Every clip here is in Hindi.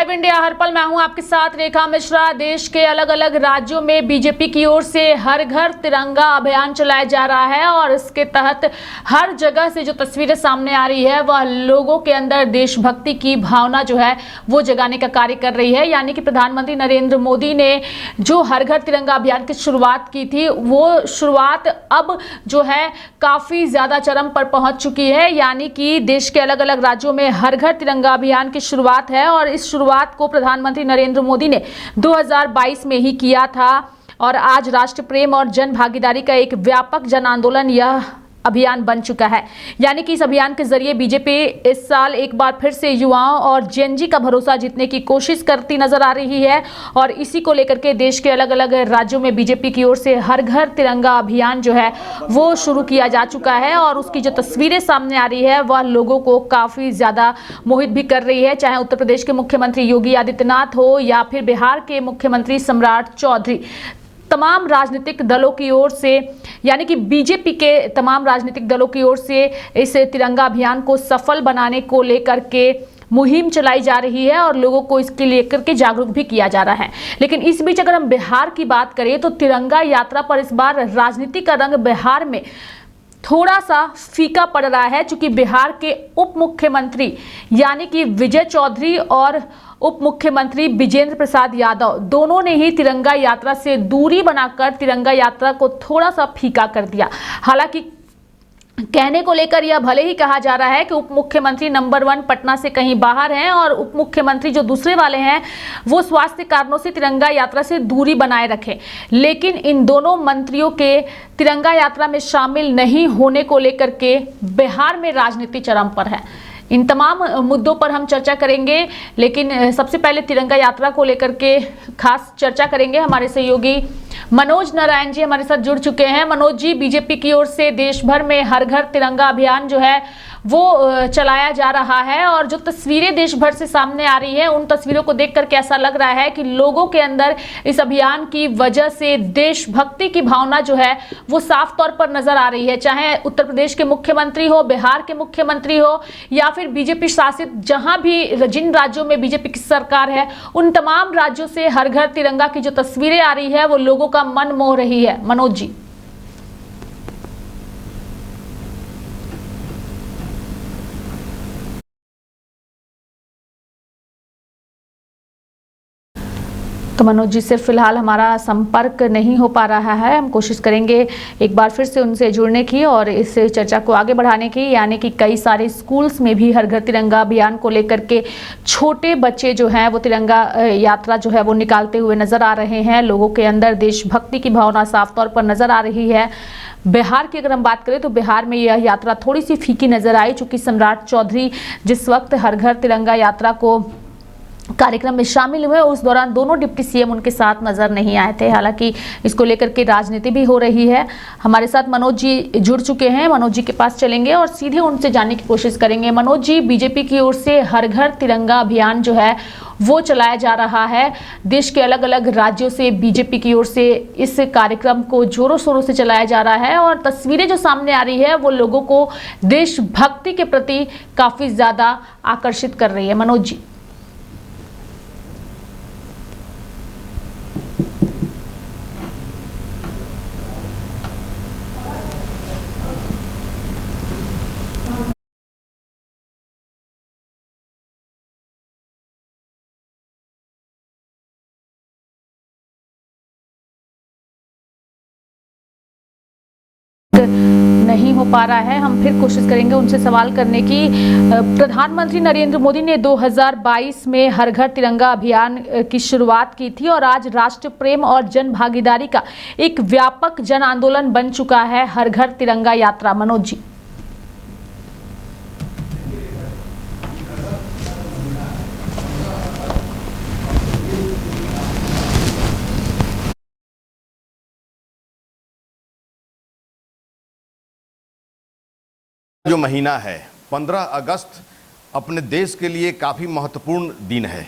लाइव इंडिया हर पल मैं हूं आपके साथ रेखा मिश्रा। देश के अलग अलग राज्यों में बीजेपी की ओर से हर घर तिरंगा अभियान चलाया जा रहा है और इसके तहत हर जगह से जो तस्वीरें सामने आ रही है वह लोगों के अंदर देशभक्ति की भावना जो है वो जगाने का कार्य कर रही है। यानी कि प्रधानमंत्री नरेंद्र मोदी ने जो हर घर तिरंगा अभियान की शुरुआत की थी वो शुरुआत अब जो है काफी ज्यादा चरम पर पहुंच चुकी है। यानी कि देश के अलग अलग राज्यों में हर घर तिरंगा अभियान की शुरुआत है और इस शुरुआत को प्रधानमंत्री नरेंद्र मोदी ने 2022 में ही किया था और आज राष्ट्र प्रेम और जन भागीदारी का एक व्यापक जन आंदोलन यह अभियान बन चुका है। यानी कि इस अभियान के जरिए बीजेपी इस साल एक बार फिर से युवाओं और जेनजी का भरोसा जीतने की कोशिश करती नजर आ रही है और इसी को लेकर के देश के अलग अलग राज्यों में बीजेपी की ओर से हर घर तिरंगा अभियान जो है वो शुरू किया जा चुका है और उसकी जो तस्वीरें सामने आ रही है वह लोगों को काफी ज्यादा मोहित भी कर रही है। चाहे उत्तर प्रदेश के मुख्यमंत्री योगी आदित्यनाथ हो या फिर बिहार के मुख्यमंत्री सम्राट चौधरी, तमाम राजनीतिक दलों की ओर से यानी कि बीजेपी के तमाम राजनीतिक दलों की ओर से इस तिरंगा अभियान को सफल बनाने को लेकर के मुहिम चलाई जा रही है और लोगों को इसके लेकर के जागरूक भी किया जा रहा है। लेकिन इस बीच अगर हम बिहार की बात करें तो तिरंगा यात्रा पर इस बार राजनीति का रंग बिहार में थोड़ा सा फीका पड़ रहा है, क्योंकि बिहार के उप मुख्यमंत्री यानी कि विजय चौधरी और उप मुख्यमंत्री विजेंद्र प्रसाद यादव दोनों ने ही तिरंगा यात्रा से दूरी बनाकर तिरंगा यात्रा को थोड़ा सा फीका कर दिया। हालांकि कहने को लेकर यह भले ही कहा जा रहा है कि उप मुख्यमंत्री नंबर 1 पटना से कहीं बाहर हैं और उप मुख्यमंत्री जो दूसरे वाले हैं वो स्वास्थ्य कारणों से तिरंगा यात्रा से दूरी बनाए रखें, लेकिन इन दोनों मंत्रियों के तिरंगा यात्रा में शामिल नहीं होने को लेकर के बिहार में राजनीति चरम पर है। इन तमाम मुद्दों पर हम चर्चा करेंगे, लेकिन सबसे पहले तिरंगा यात्रा को लेकर के खास चर्चा करेंगे। हमारे सहयोगी मनोज नारायण जी हमारे साथ जुड़ चुके हैं। मनोज जी, बीजेपी की ओर से देश भर में हर घर तिरंगा अभियान जो है वो चलाया जा रहा है और जो तस्वीरें देश भर से सामने आ रही है उन तस्वीरों को देखकर कैसा लग रहा है कि लोगों के अंदर इस अभियान की वजह से देशभक्ति की भावना जो है वो साफ तौर पर नजर आ रही है। चाहे उत्तर प्रदेश के मुख्यमंत्री हो, बिहार के मुख्यमंत्री हो या फिर बीजेपी शासित जहां भी जिन राज्यों में बीजेपी की सरकार है उन तमाम राज्यों से हर घर तिरंगा की जो तस्वीरें आ रही है वो लोगों का मन मोह रही है। मनोज जी, तो मनोज जी से फिलहाल हमारा संपर्क नहीं हो पा रहा है। हम कोशिश करेंगे एक बार फिर से उनसे जुड़ने की और इस चर्चा को आगे बढ़ाने की। यानी कि कई सारे स्कूल्स में भी हर घर तिरंगा अभियान को लेकर के छोटे बच्चे जो हैं वो तिरंगा यात्रा जो है वो निकालते हुए नजर आ रहे हैं। लोगों के अंदर देशभक्ति की भावना साफ तौर पर नजर आ रही है। बिहार की अगर हम बात करें तो बिहार में यह यात्रा थोड़ी सी फीकी नजर आई, चूंकि सम्राट चौधरी जिस वक्त हर घर तिरंगा यात्रा को कार्यक्रम में शामिल हुए उस दौरान दोनों डिप्टी सीएम उनके साथ नजर नहीं आए थे। हालांकि इसको लेकर के राजनीति भी हो रही है। हमारे साथ मनोज जी जुड़ चुके हैं। मनोज जी के पास चलेंगे और सीधे उनसे जानने की कोशिश करेंगे। मनोज जी, बीजेपी की ओर से हर घर तिरंगा अभियान जो है वो चलाया जा रहा है। देश के अलग अलग राज्यों से बीजेपी की ओर से इस कार्यक्रम को जोरों शोरों से चलाया जा रहा है और तस्वीरें जो सामने आ रही है वो लोगों को देशभक्ति के प्रति काफी ज्यादा आकर्षित कर रही है। मनोज जी, नहीं हो पा रहा है। हम फिर कोशिश करेंगे उनसे सवाल करने की। प्रधानमंत्री नरेंद्र मोदी ने 2022 में हर घर तिरंगा अभियान की शुरुआत की थी और आज राष्ट्र प्रेम और जन भागीदारी का एक व्यापक जन आंदोलन बन चुका है हर घर तिरंगा यात्रा। मनोज जी, जो महीना है 15 अगस्त अपने देश के लिए काफ़ी महत्वपूर्ण दिन है।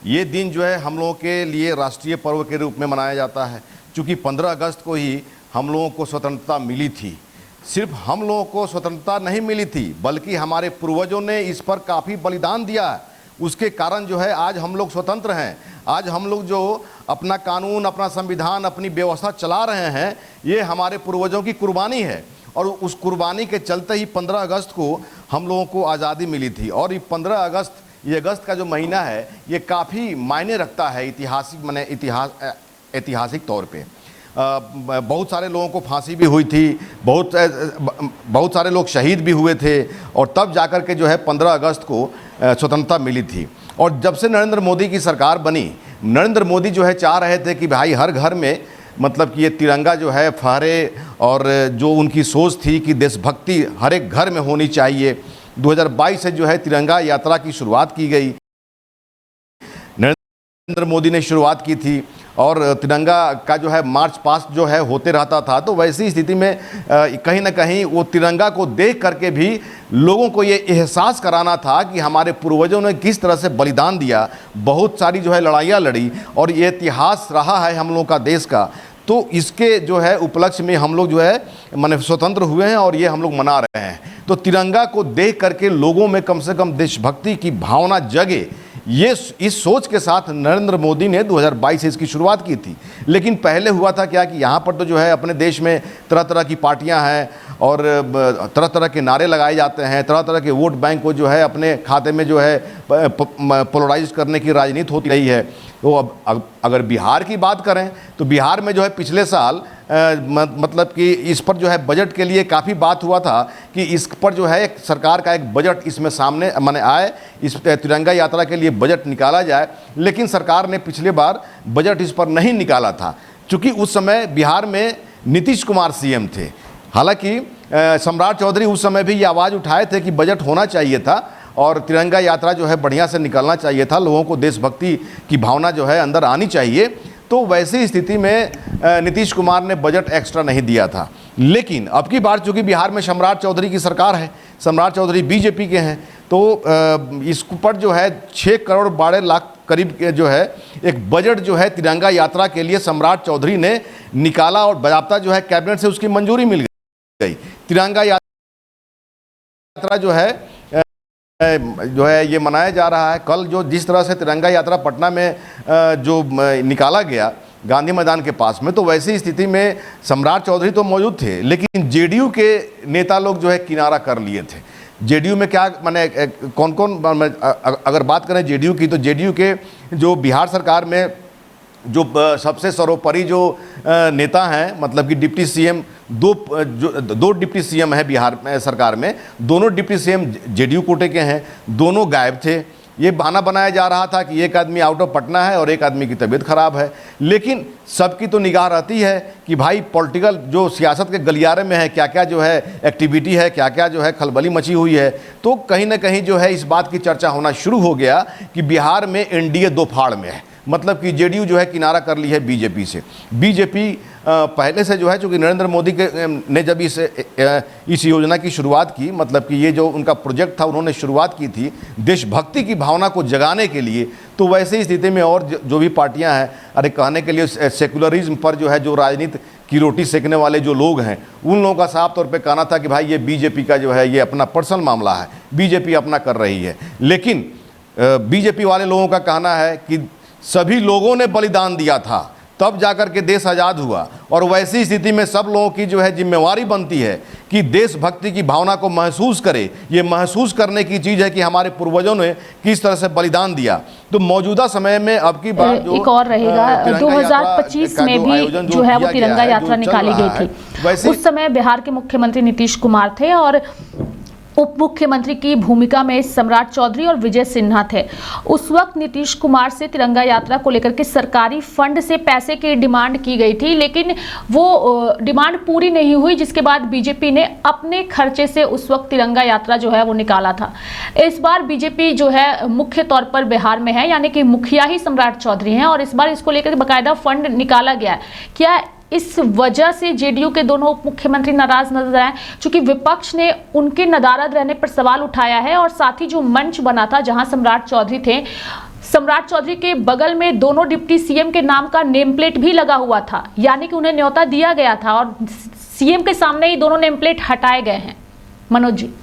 ये दिन जो है हम लोगों के लिए राष्ट्रीय पर्व के रूप में मनाया जाता है, क्योंकि 15 अगस्त को ही हम लोगों को स्वतंत्रता मिली थी। सिर्फ हम लोगों को स्वतंत्रता नहीं मिली थी, बल्कि हमारे पूर्वजों ने इस पर काफ़ी बलिदान दिया है। उसके कारण जो है आज हम लोग स्वतंत्र हैं। आज हम लोग जो अपना कानून, अपना संविधान, अपनी व्यवस्था चला रहे हैं, ये हमारे पूर्वजों की कुर्बानी है। और उस कुर्बानी के चलते ही 15 अगस्त को हम लोगों को आज़ादी मिली थी। और ये 15 अगस्त, ये अगस्त का जो महीना है, ये काफ़ी मायने रखता है ऐतिहासिक तौर पे। बहुत सारे लोगों को फांसी भी हुई थी, बहुत सारे लोग शहीद भी हुए थे, और तब जाकर के जो है 15 अगस्त को स्वतंत्रता मिली थी। और जब से नरेंद्र मोदी की सरकार बनी, नरेंद्र मोदी जो है चाह रहे थे कि भाई हर घर में मतलब कि ये तिरंगा जो है फहरे, और जो उनकी सोच थी कि देशभक्ति हर एक घर में होनी चाहिए। 2022 से जो है तिरंगा यात्रा की शुरुआत की गई, नरेंद्र मोदी ने शुरुआत की थी, और तिरंगा का जो है मार्च पास्ट जो है होते रहता था। तो वैसी स्थिति में कहीं ना कहीं वो तिरंगा को देख करके भी लोगों को ये एहसास कराना था कि हमारे पूर्वजों ने किस तरह से बलिदान दिया, बहुत सारी जो है लड़ाइयाँ लड़ी, और ये इतिहास रहा है हम लोगों का देश का। तो इसके जो है उपलक्ष्य में हम लोग जो है माने स्वतंत्र हुए हैं, और ये हम लोग मना रहे हैं। तो तिरंगा को देख करके लोगों में कम से कम देशभक्ति की भावना जगे, ये इस सोच के साथ नरेंद्र मोदी ने 2022 से इसकी शुरुआत की थी। लेकिन पहले हुआ था क्या कि यहाँ पर तो जो है अपने देश में तरह तरह की पार्टियां हैं, और तरह तरह के नारे लगाए जाते हैं, तरह तरह के वोट बैंक को जो है अपने खाते में जो है पोलराइज करने की राजनीति होती रही है। तो अब अगर बिहार की बात करें तो बिहार में जो है पिछले साल मतलब कि इस पर जो है बजट के लिए काफ़ी बात हुआ था कि इस पर जो है एक सरकार का एक बजट इसमें सामने माने आए, इस तिरंगा यात्रा के लिए बजट निकाला जाए। लेकिन सरकार ने पिछले बार बजट इस पर नहीं निकाला था, क्योंकि उस समय बिहार में नीतीश कुमार सीएम थे। हालांकि सम्राट चौधरी उस समय भी ये आवाज़ उठाए थे कि बजट होना चाहिए था, और तिरंगा यात्रा जो है बढ़िया से निकलना चाहिए था, लोगों को देशभक्ति की भावना जो है अंदर आनी चाहिए। तो वैसी स्थिति में नीतीश कुमार ने बजट एक्स्ट्रा नहीं दिया था। लेकिन अब की बार चूँकि बिहार में सम्राट चौधरी की सरकार है, सम्राट चौधरी बीजेपी के हैं, तो इस पर जो है 6 करोड़ 12 लाख करीब जो है एक बजट जो है तिरंगा यात्रा के लिए सम्राट चौधरी ने निकाला, और बाकायदा जो है कैबिनेट से उसकी मंजूरी मिल गई। तिरंगा यात्रा जो है ये मनाया जा रहा है। कल जो जिस तरह से तिरंगा यात्रा पटना में जो निकाला गया गांधी मैदान के पास में, तो वैसी स्थिति में सम्राट चौधरी तो मौजूद थे, लेकिन जेडीयू के नेता लोग जो है किनारा कर लिए थे। जेडीयू में क्या माने कौन कौन, अगर बात करें जेडीयू की, तो जेडीयू के जो बिहार सरकार में जो सबसे सर्वोपरि जो नेता हैं, मतलब कि डिप्टी सीएम, दो डिप्टी सीएम हैं बिहार में सरकार में, दोनों डिप्टी सीएम जेडीयू कोटे के हैं, दोनों गायब थे। ये बहाना बनाया जा रहा था कि एक आदमी आउट ऑफ पटना है और एक आदमी की तबीयत खराब है। लेकिन सबकी तो निगाह रहती है कि भाई पॉलिटिकल जो सियासत के गलियारे में है, क्या क्या जो है एक्टिविटी है, क्या क्या जो है खलबली मची हुई है। तो कहीं ना कहीं जो है इस बात की चर्चा होना शुरू हो गया कि बिहार में एनडीए दो फाड़ में है, मतलब कि जेडीयू जो है किनारा कर ली है बीजेपी से। बीजेपी पहले से जो है, चूँकि नरेंद्र मोदी ने जब इस योजना की शुरुआत की, मतलब कि ये जो उनका प्रोजेक्ट था उन्होंने शुरुआत की थी देशभक्ति की भावना को जगाने के लिए, तो वैसे स्थिति में और जो भी पार्टियां हैं, अरे कहने के लिए सेकुलरिज्म पर जो है, जो राजनीति की रोटी सेकने वाले जो लोग हैं, उन लोगों का साफ तौर पे कहना था कि भाई ये बीजेपी का जो है ये अपना पर्सनल मामला है, बीजेपी अपना कर रही है। लेकिन बीजेपी वाले लोगों का कहना है कि सभी लोगों ने बलिदान दिया था तब जाकर के देश आज़ाद हुआ, और वैसी स्थिति में सब लोगों की जो है जिम्मेवारी बनती है कि देशभक्ति की भावना को महसूस करे। ये महसूस करने की चीज़ है कि हमारे पूर्वजों ने किस तरह से बलिदान दिया। तो मौजूदा समय में अब की बार जो एक और रहेगा 2025 में भी जो है वो तिरंगा यात्रा निकाली गई थी। उस समय बिहार के मुख्यमंत्री नीतीश कुमार थे और उप मुख्यमंत्री की भूमिका में सम्राट चौधरी और विजय सिन्हा थे। उस वक्त नीतीश कुमार से तिरंगा यात्रा को लेकर के सरकारी फंड से पैसे की डिमांड की गई थी, लेकिन वो डिमांड पूरी नहीं हुई, जिसके बाद बीजेपी ने अपने खर्चे से उस वक्त तिरंगा यात्रा जो है वो निकाला था। इस बार बीजेपी जो है मुख्य तौर पर बिहार में है, यानी कि मुखिया ही सम्राट चौधरी हैं, और इस बार इसको लेकर बाकायदा फंड निकाला गया है। क्या इस वजह से जेडीयू के दोनों उप मुख्यमंत्री नाराज नजर आए? चूंकि विपक्ष ने उनके नदारद रहने पर सवाल उठाया है, और साथ ही जो मंच बना था जहां सम्राट चौधरी थे, सम्राट चौधरी के बगल में दोनों डिप्टी सीएम के नाम का नेम प्लेट भी लगा हुआ था, यानी कि उन्हें न्योता दिया गया था, और सीएम के सामने ही दोनों नेम प्लेट हटाए गए हैं। मनोज जी।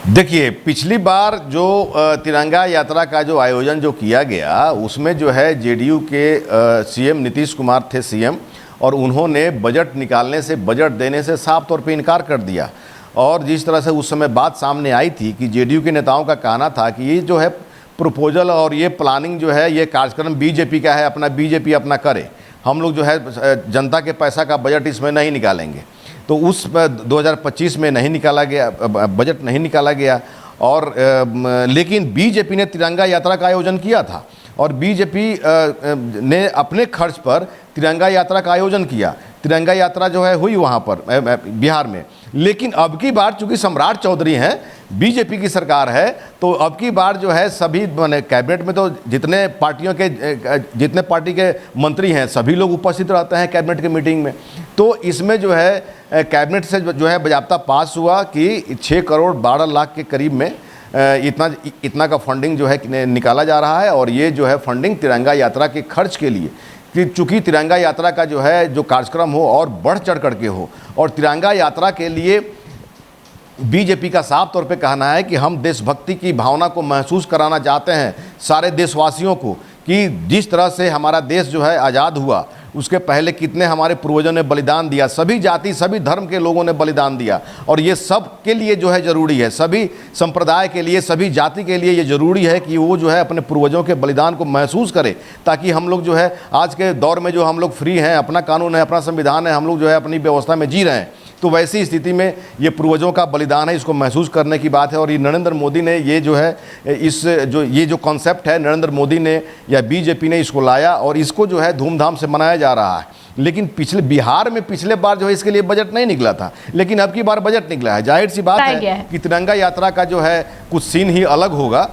देखिए, पिछली बार जो तिरंगा यात्रा का जो आयोजन जो किया गया, उसमें जो है जेडीयू के सीएम नीतीश कुमार थे सीएम, और उन्होंने बजट निकालने से, बजट देने से साफ तौर पे इनकार कर दिया। और जिस तरह से उस समय बात सामने आई थी कि जेडीयू के नेताओं का कहना था कि ये जो है प्रपोजल और ये प्लानिंग जो है, ये कार्यक्रम बीजेपी का है, अपना बीजेपी अपना करे, हम लोग जो है जनता के पैसा का बजट इसमें नहीं निकालेंगे। तो उस 2025 में नहीं निकाला गया, बजट नहीं निकाला गया। और लेकिन बीजेपी ने तिरंगा यात्रा का आयोजन किया था, और बीजेपी ने अपने खर्च पर तिरंगा यात्रा का आयोजन किया। तिरंगा यात्रा जो है हुई वहाँ पर बिहार में। लेकिन अब की बार चूंकि सम्राट चौधरी हैं, बीजेपी की सरकार है, तो अब की बार जो है सभी माने कैबिनेट में तो जितने पार्टियों के जितने पार्टी के मंत्री हैं सभी लोग उपस्थित रहते हैं कैबिनेट के मीटिंग में। तो इसमें जो है कैबिनेट से जो है बाज़ाब्ता पास हुआ कि 6 करोड़ 12 लाख के करीब में इतना का फंडिंग जो है निकाला जा रहा है। और ये जो है फंडिंग तिरंगा यात्रा के खर्च के लिए, कि चूँकि तिरंगा यात्रा का जो है जो कार्यक्रम हो और बढ़ चढ़ करके हो, और तिरंगा यात्रा के लिए बीजेपी का साफ तौर पे कहना है कि हम देशभक्ति की भावना को महसूस कराना चाहते हैं सारे देशवासियों को, कि जिस तरह से हमारा देश जो है आज़ाद हुआ, उसके पहले कितने हमारे पूर्वजों ने बलिदान दिया, सभी जाति सभी धर्म के लोगों ने बलिदान दिया, और ये सब के लिए जो है ज़रूरी है, सभी संप्रदाय के लिए, सभी जाति के लिए ये ज़रूरी है कि वो जो है अपने पूर्वजों के बलिदान को महसूस करे, ताकि हम लोग जो है आज के दौर में जो हम लोग फ्री हैं, अपना कानून है, अपना संविधान है, हम लोग जो है अपनी व्यवस्था में जी रहे हैं। तो वैसी स्थिति में ये पूर्वजों का बलिदान है, इसको महसूस करने की बात है। और ये नरेंद्र मोदी ने ये जो है ये जो कॉन्सेप्ट है, नरेंद्र मोदी ने या बीजेपी ने इसको लाया, और इसको जो है धूमधाम से मनाया जा रहा है। लेकिन बिहार में पिछले बार जो है इसके लिए बजट नहीं निकला था, लेकिन अब की बार बजट निकला है। जाहिर सी बात है कि तिरंगा यात्रा का जो है कुछ सीन ही अलग होगा।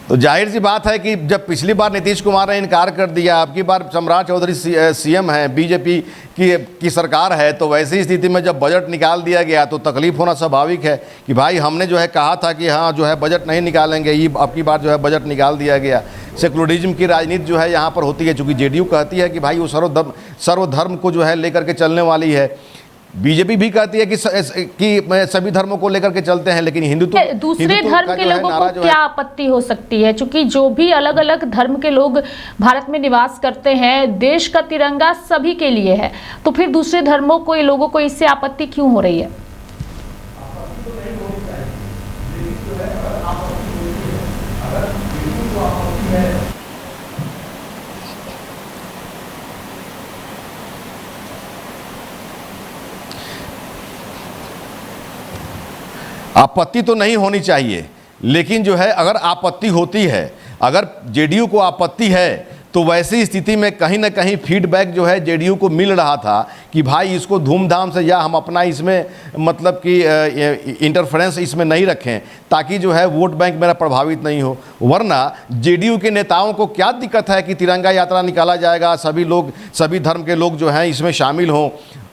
तो जाहिर सी बात है कि जब पिछली बार नीतीश कुमार ने इनकार कर दिया, अब की बार सम्राट चौधरी सीएम है, बीजेपी की सरकार है, तो वैसी स्थिति में जब बजट निकाल दिया गया तो तकलीफ होना स्वाभाविक है कि भाई हमने जो है कहा था कि हाँ जो है बजट नहीं निकालेंगे, ये अब की बार जो है बजट निकाल दिया गया। सेकुलरिज्म की राजनीति जो है यहाँ पर होती है, चूँकि जेडीयू कहती है कि भाई वो सर्वधर्म को जो है लेकर के चलने वाली है, बीजेपी भी कहती है कि सभी धर्मों को लेकर के चलते हैं, लेकिन दूसरे धर्म के लोगों को क्या आपत्ति हो सकती है? क्योंकि जो भी अलग अलग धर्म के लोग भारत में निवास करते हैं, देश का तिरंगा सभी के लिए है, तो फिर दूसरे धर्मों को, लोगों को इससे आपत्ति क्यों हो रही है? आपत्ति तो नहीं होनी चाहिए, लेकिन जो है अगर आपत्ति होती है, अगर जेडीयू को आपत्ति है, तो वैसी स्थिति में कहीं ना कहीं फीडबैक जो है जेडीयू को मिल रहा था कि भाई इसको धूमधाम से, या हम अपना इसमें मतलब कि इंटरफेरेंस इसमें नहीं रखें, ताकि जो है वोट बैंक मेरा प्रभावित नहीं हो। वरना जेडीयू के नेताओं को क्या दिक्कत है कि तिरंगा यात्रा निकाला जाएगा, सभी लोग, सभी धर्म के लोग जो हैं इसमें शामिल हों।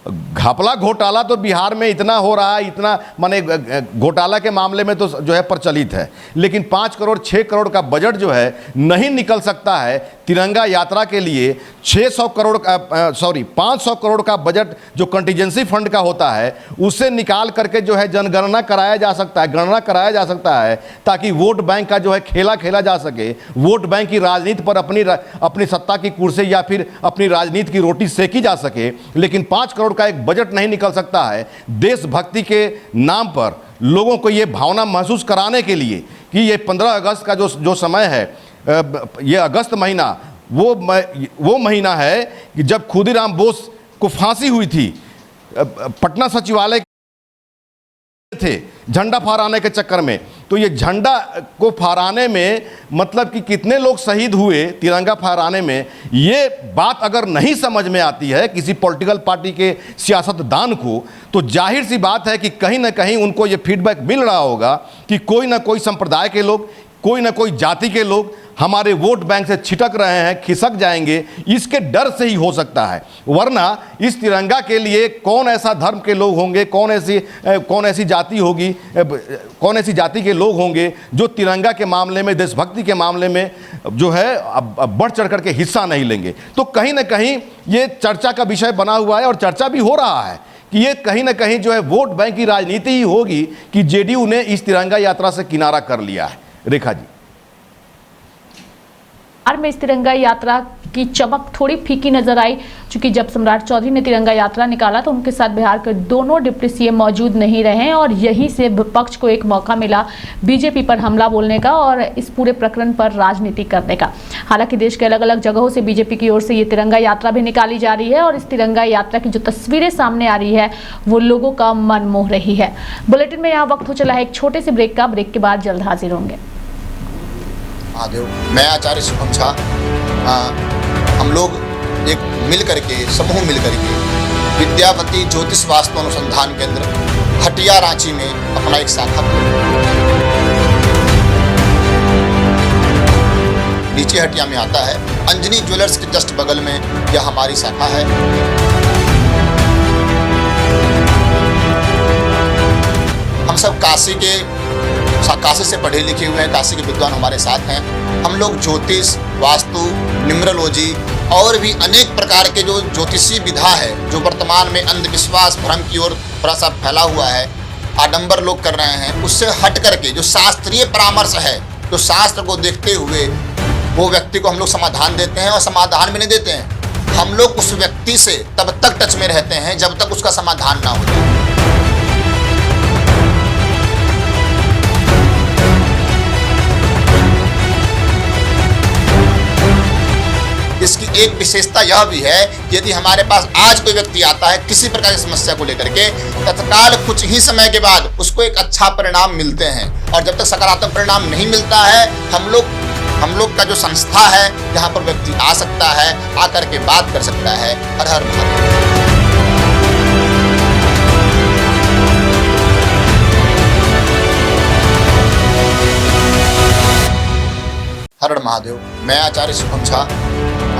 घपला घोटाला तो बिहार में इतना हो रहा है, इतना माने घोटाला के मामले में तो जो है प्रचलित है, लेकिन 5 करोड़ 6 करोड़ का बजट जो है नहीं निकल सकता है तिरंगा यात्रा के लिए। 500 करोड़ का बजट जो कंटीजेंसी फंड का होता है, उससे निकाल करके जो है जनगणना कराया जा सकता है, गणना कराया जा सकता है, ताकि वोट बैंक का जो है खेला खेला जा सके, वोट बैंक की राजनीति पर अपनी सत्ता की कुर्सी या फिर अपनी राजनीति की रोटी सेकी जा सके। लेकिन 5 करोड़ का एक बजट नहीं निकल सकता है देशभक्ति के नाम पर, लोगों को ये भावना महसूस कराने के लिए कि ये 15 अगस्त का जो समय है, ये अगस्त महीना वो महीना है कि जब खुदीराम बोस को फांसी हुई थी, पटना सचिवालय थे झंडा फहराने के चक्कर में। तो ये झंडा को फहराने में मतलब कि कितने लोग शहीद हुए तिरंगा फहराने में, ये बात अगर नहीं समझ में आती है किसी पॉलिटिकल पार्टी के सियासतदान को, तो जाहिर सी बात है कि कहीं ना कहीं उनको ये फीडबैक मिल रहा होगा कि कोई ना कोई संप्रदाय के लोग, कोई ना कोई जाति के लोग हमारे वोट बैंक से छिटक रहे हैं, खिसक जाएंगे, इसके डर से ही हो सकता है। वरना इस तिरंगा के लिए कौन ऐसा धर्म के लोग होंगे, कौन ऐसी जाति होगी, कौन ऐसी जाति के लोग होंगे जो तिरंगा के मामले में, देशभक्ति के मामले में जो है अब बढ़ चढ़ करके हिस्सा नहीं लेंगे। तो कहीं ना कहीं ये चर्चा का विषय बना हुआ है और चर्चा भी हो रहा है कि ये कहीं ना कहीं जो है वोट बैंक की राजनीति ही होगी कि जेडीयू ने इस तिरंगा यात्रा से किनारा कर लिया है। रेखा जी, बिहार में इस तिरंगा यात्रा की चमक थोड़ी फीकी नजर आई, क्योंकि जब सम्राट चौधरी ने तिरंगा यात्रा निकाला तो उनके साथ बिहार के दोनों डिप्टी सीएम मौजूद नहीं रहे और यहीं से विपक्ष को एक मौका मिला बीजेपी पर हमला बोलने का और इस पूरे प्रकरण पर राजनीति करने का। हालांकि देश के अलग अलग जगहों से बीजेपी की ओर से ये तिरंगा यात्रा भी निकाली जा रही है और इस तिरंगा यात्रा की जो तस्वीरें सामने आ रही है वो लोगों का मन मोह रही है। बुलेटिन में यहाँ वक्त हो चला है एक छोटे से ब्रेक का। ब्रेक के बाद जल्द हाजिर होंगे। महादेव, मैं आचार्य शुभम झा, हम लोग एक मिल करके, समूह मिल करके विद्यापति ज्योतिष वास्तु अनुसंधान केंद्र हटिया रांची में अपना एक शाखा नीचे हटिया में आता है। अंजनी ज्वेलर्स के जस्ट बगल में यह हमारी शाखा है। हम सब काशी से पढ़े लिखे हुए हैं, काशी के विद्वान हमारे साथ हैं। हम लोग ज्योतिष, वास्तु, न्यूमरोलॉजी और भी अनेक प्रकार के जो ज्योतिषी विधा है, जो वर्तमान में अंधविश्वास, भ्रम की ओर थोड़ा सा फैला हुआ है, आडंबर लोग कर रहे हैं, उससे हट करके जो शास्त्रीय परामर्श है, जो शास्त्र को देखते हुए वो व्यक्ति को हम लोग समाधान देते हैं और समाधान भी नहीं देते हैं। हम लोग उस व्यक्ति से तब तक टच में रहते हैं जब तक उसका समाधान ना हो जाए। इसकी एक विशेषता यह भी है कि यदि हमारे पास आज कोई व्यक्ति आता है किसी प्रकार की समस्या को लेकर के, तत्काल कुछ ही समय के बाद उसको एक अच्छा परिणाम मिलते हैं। और जब तक सकारात्मक परिणाम नहीं मिलता है, हम लोग का जो संस्था है जहाँ पर व्यक्ति आ सकता है, आकर के बात कर सकता है। हर हर महादेव। हर हर महादेव। मैं आचार्य शुभम झा